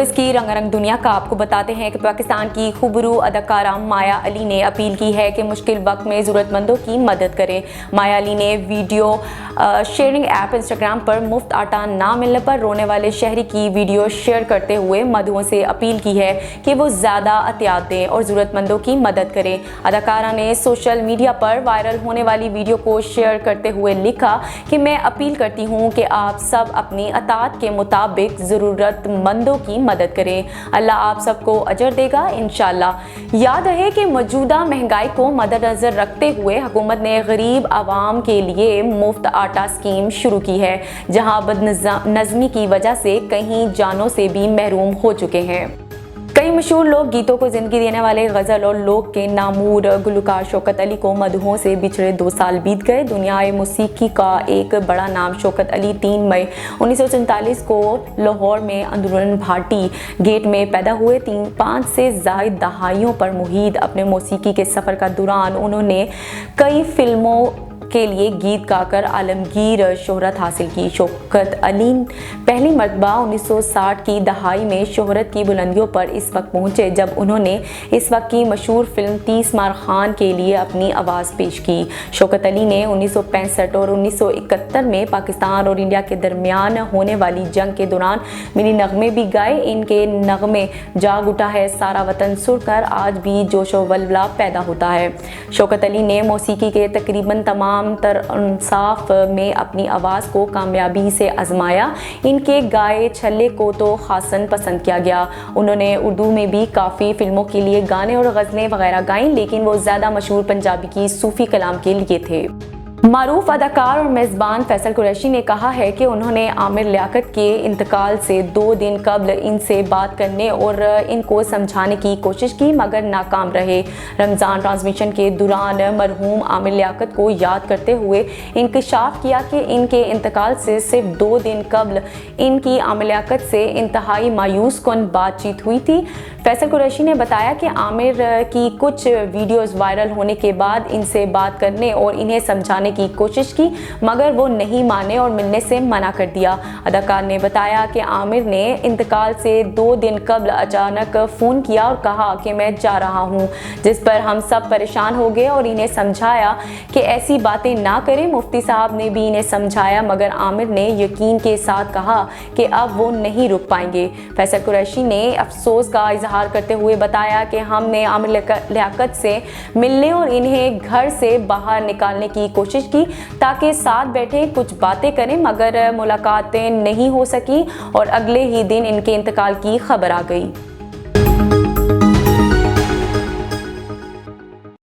Showbiz की रंगारंग दुनिया का आपको बताते हैं कि पाकिस्तान की खूबरू अदाकारा माया अली ने अपील की है कि मुश्किल वक्त में ज़रूरतमंदों की मदद करें। माया अली ने वीडियो शेयरिंग ऐप इंस्टाग्राम पर मुफ्त आटा ना मिलने पर रोने वाले शहरी की वीडियो शेयर करते हुए मधुओं से अपील की है कि वो ज़्यादा एहतियात दें और ज़रूरतमंदों की मदद करें। अदाकारा ने सोशल मीडिया पर वायरल होने वाली वीडियो को शेयर करते हुए लिखा कि मैं अपील करती हूँ कि आप सब अपनी अतात के मुताबिक ज़रूरतमंदों की मदद करें। अल्लाह आप सबको अजर देगा इंशाअल्लाह। याद रहे कि मौजूदा महंगाई को मद्देनजर रखते हुए हुकूमत ने गरीब आवाम के लिए मुफ्त आटा स्कीम शुरू की है, जहां बदनज़मी की वजह से कई जानों से भी महरूम हो चुके हैं। कई मशहूर लोक गीतों को ज़िंदगी देने वाले गज़ल और लोक के नामूर गुलकार शौकत अली को मधुओं से बिछड़े 2 साल बीत गए। दुनियाए मौसीकी का एक बड़ा नाम शौकत अली 3 मई 1947 को लाहौर में अंदरून भाटी गेट में पैदा हुए। 5 से ज़ायद दहाइयों पर मुहित अपने मौसीकी के सफ़र का दौरान उन्होंने कई फिल्मों के लिए गीत गाकर आलमगीर शोहरत हासिल की। शौकत अली पहली मरतबा 1960 की दहाई में शोहरत की बुलंदियों पर इस वक्त पहुंचे जब उन्होंने इस वक्त की मशहूर फिल्म 30 मार खान के लिए अपनी आवाज़ पेश की। शौकत अली ने 1965 और 1971 में पाकिस्तान और इंडिया के दरमियान होने वाली जंग के दौरान मिनी नगमे भी गाए। इनके नगमे जाग उठा है सारा वतन सुनकर आज भी जोश व वलवला पैदा होता है। शौकत अली ने मौसीकी के तकरीबन तमाम इंसाफ में अपनी आवाज़ को कामयाबी से आजमाया। इनके गाए छल्ले को तो खासन पसंद किया गया। उन्होंने उर्दू में भी काफ़ी फिल्मों के लिए गाने और गज़लें वगैरह गाईं, लेकिन वो ज़्यादा मशहूर पंजाबी की सूफ़ी कलाम के लिए थे। मारूफ अदाकार और मेज़बान फैसल कुरैशी ने कहा है कि उन्होंने आमिर लियाकत के इंतकाल से 2 दिन कबल इनसे बात करने और इनको समझाने की कोशिश की मगर नाकाम रहे। रमज़ान ट्रांसमिशन के दौरान मरहूम आमिर लियाकत को याद करते हुए इंकशाफ किया कि इनके इंतकाल से सिर्फ 2 दिन कबल इनकी आमिर लियाकत से इंतहाई मायूस कुन बातचीत हुई थी। फैसल कुरैशी ने बताया कि आमिर की कुछ वीडियोज़ वायरल होने के बाद इनसे बात करने और इन्हें समझाने की कोशिश की मगर वो नहीं माने और मिलने से मना कर दिया। अदाकार ने बताया कि आमिर ने इंतकाल से 2 दिन कबल अचानक फ़ोन किया और कहा कि मैं जा रहा हूँ, जिस पर हम सब परेशान हो गए और इन्हें समझाया कि ऐसी बातें ना करें। मुफ्ती साहब ने भी इन्हें समझाया मगर आमिर ने यकीन के साथ कहा कि अब वो नहीं रुक पाएंगे। फैसल कुरैशी ने अफसोस का इजहार करते हुए बताया कि हमने आमिर लियाकत से मिलने और इन्हें घर से बाहर निकालने की कोशिश की ताकि साथ बैठे कुछ बातें करें मगर मुलाकातें नहीं हो सकी और अगले ही दिन इनके इंतकाल की खबर आ गई।